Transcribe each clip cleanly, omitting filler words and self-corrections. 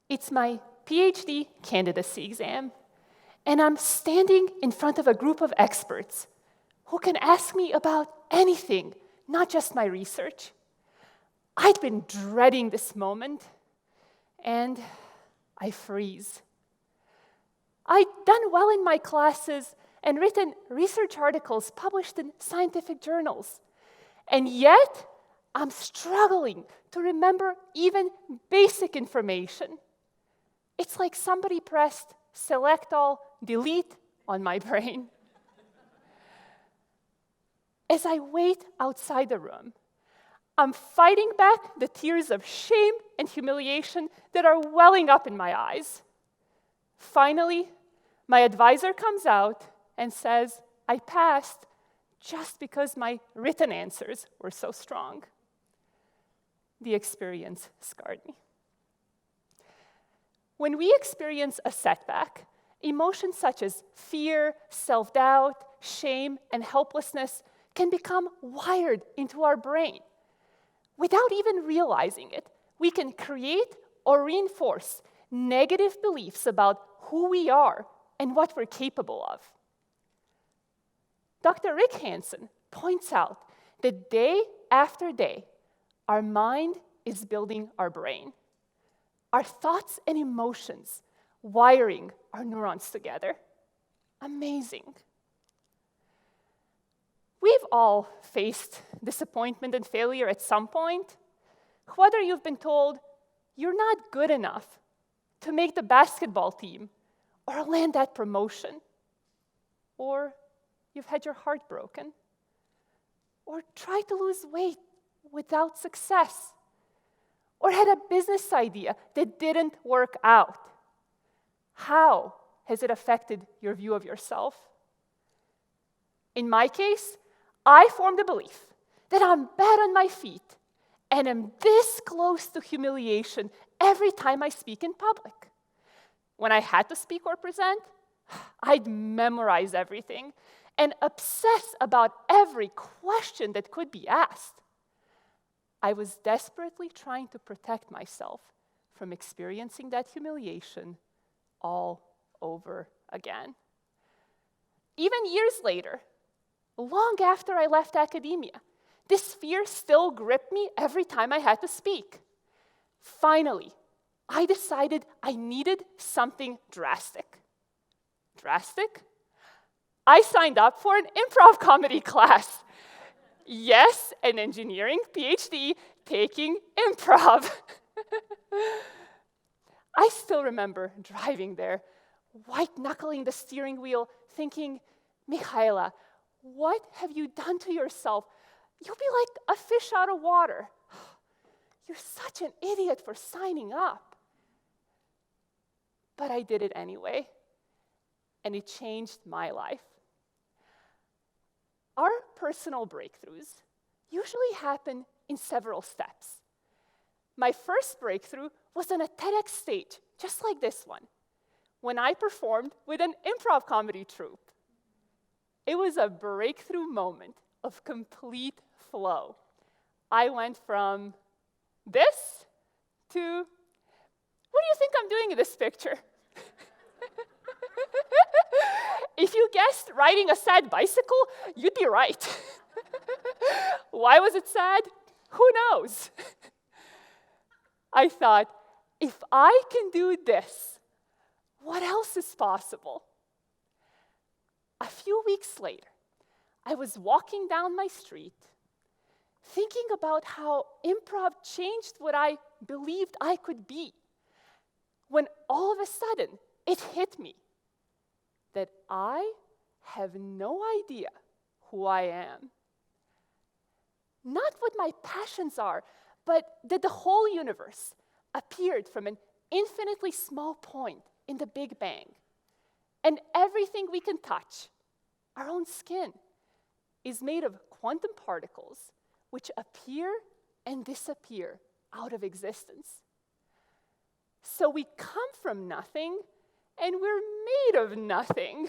It's my PhD candidacy exam, and I'm standing in front of a group of experts who can ask me about anything, not just my research. I'd been dreading this moment, and I freeze. I'd done well in my classes and written research articles published in scientific journals, and yet I'm struggling to remember even basic information. It's like somebody pressed select all, delete on my brain. As I wait outside the room, I'm fighting back the tears of shame and humiliation that are welling up in my eyes. Finally, my advisor comes out and says, I passed just because my written answers were so strong. The experience scarred me. When we experience a setback, emotions such as fear, self-doubt, shame, and helplessness can become wired into our brain. Without even realizing it, we can create or reinforce negative beliefs about who we are and what we're capable of. Dr. Rick Hansen points out that day after day, our mind is building our brain. Our thoughts and emotions wiring our neurons together. Amazing. We've all faced disappointment and failure at some point. Whether you've been told you're not good enough to make the basketball team or land that promotion, or you've had your heart broken, or tried to lose weight without success, or had a business idea that didn't work out. How has it affected your view of yourself? In my case, I formed a belief that I'm bad on my feet and am this close to humiliation every time I speak in public. When I had to speak or present, I'd memorize everything and obsess about every question that could be asked. I was desperately trying to protect myself from experiencing that humiliation all over again. Even years later, long after I left academia, this fear still gripped me every time I had to speak. Finally, I decided I needed something drastic. Drastic? I signed up for an improv comedy class. Yes, an engineering PhD taking improv. I still remember driving there, white-knuckling the steering wheel, thinking, Mihaela, what have you done to yourself? You'll be like a fish out of water. You're such an idiot for signing up. But I did it anyway, and it changed my life. Our personal breakthroughs usually happen in several steps. My first breakthrough was on a TEDx stage, just like this one, when I performed with an improv comedy troupe. It was a breakthrough moment of complete flow. I went from this to, what do you think I'm doing in this picture? If you guessed riding a sad bicycle, you'd be right. Why was it sad? Who knows? I thought, if I can do this, what else is possible? A few weeks later, I was walking down my street, thinking about how improv changed what I believed I could be, when all of a sudden, it hit me that I have no idea who I am. Not what my passions are, but that the whole universe appeared from an infinitely small point in the Big Bang. And everything we can touch, our own skin, is made of quantum particles which appear and disappear out of existence. So we come from nothing, and we're made of nothing.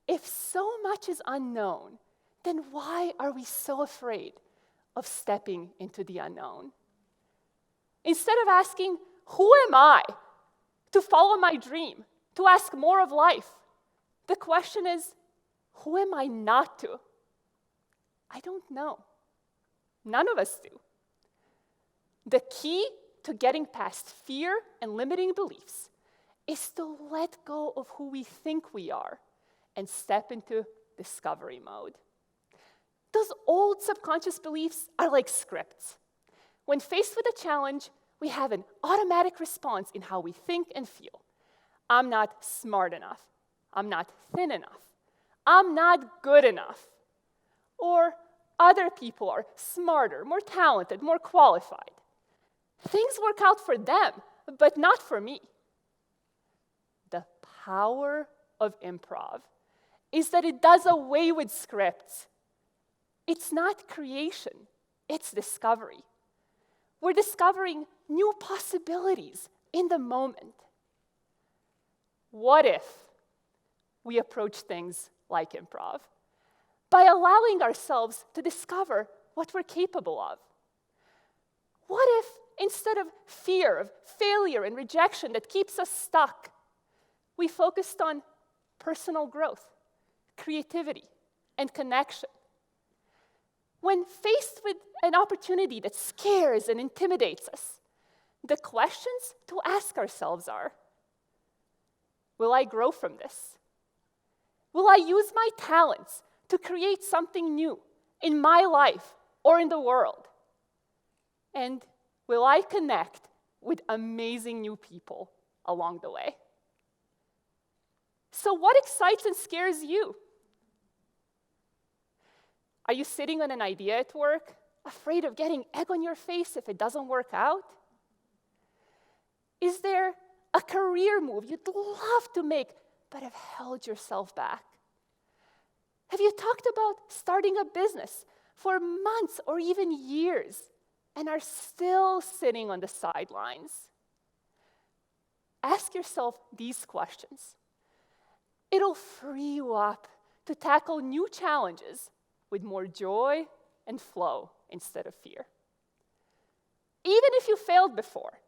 If so much is unknown, then why are we so afraid of stepping into the unknown? Instead of asking, Who am I to follow my dream, to ask more of life? The question is, who am I not to? I don't know. None of us do. The key to getting past fear and limiting beliefs is to let go of who we think we are and step into discovery mode. Those old subconscious beliefs are like scripts. When faced with a challenge, we have an automatic response in how we think and feel. I'm not smart enough. I'm not thin enough. I'm not good enough. Or other people are smarter, more talented, more qualified. Things work out for them, but not for me. The power of improv is that it does away with scripts. It's not creation, it's discovery. We're discovering new possibilities in the moment. What if we approach things like improv by allowing ourselves to discover what we're capable of? What if instead of fear of failure and rejection that keeps us stuck, we focused on personal growth, creativity, and connection? When faced with an opportunity that scares and intimidates us, the questions to ask ourselves are, will I grow from this? Will I use my talents to create something new in my life or in the world? And will I connect with amazing new people along the way? So what excites and scares you? Are you sitting on an idea at work, afraid of getting egg on your face if it doesn't work out? Is there a career move you'd love to make but have held yourself back? Have you talked about starting a business for months or even years and are still sitting on the sidelines? Ask yourself these questions. It'll free you up to tackle new challenges with more joy and flow instead of fear. Even if you failed before,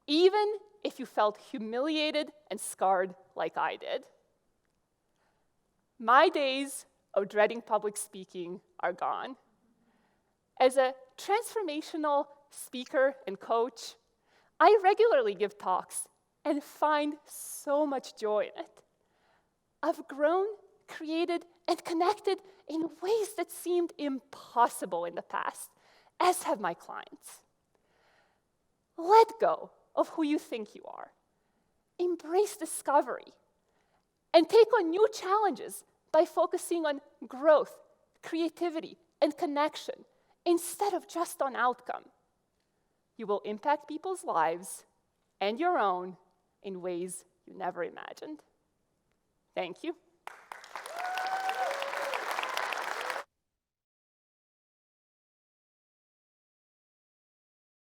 even if you felt humiliated and scarred like I did, my days of dreading public speaking are gone. As a transformational speaker and coach, I regularly give talks and find so much joy in it. I've grown, created, and connected in ways that seemed impossible in the past, as have my clients. Let go of who you think you are. Embrace discovery. And take on new challenges by focusing on growth, creativity, and connection instead of just on outcome. You will impact people's lives and your own in ways you never imagined. Thank you.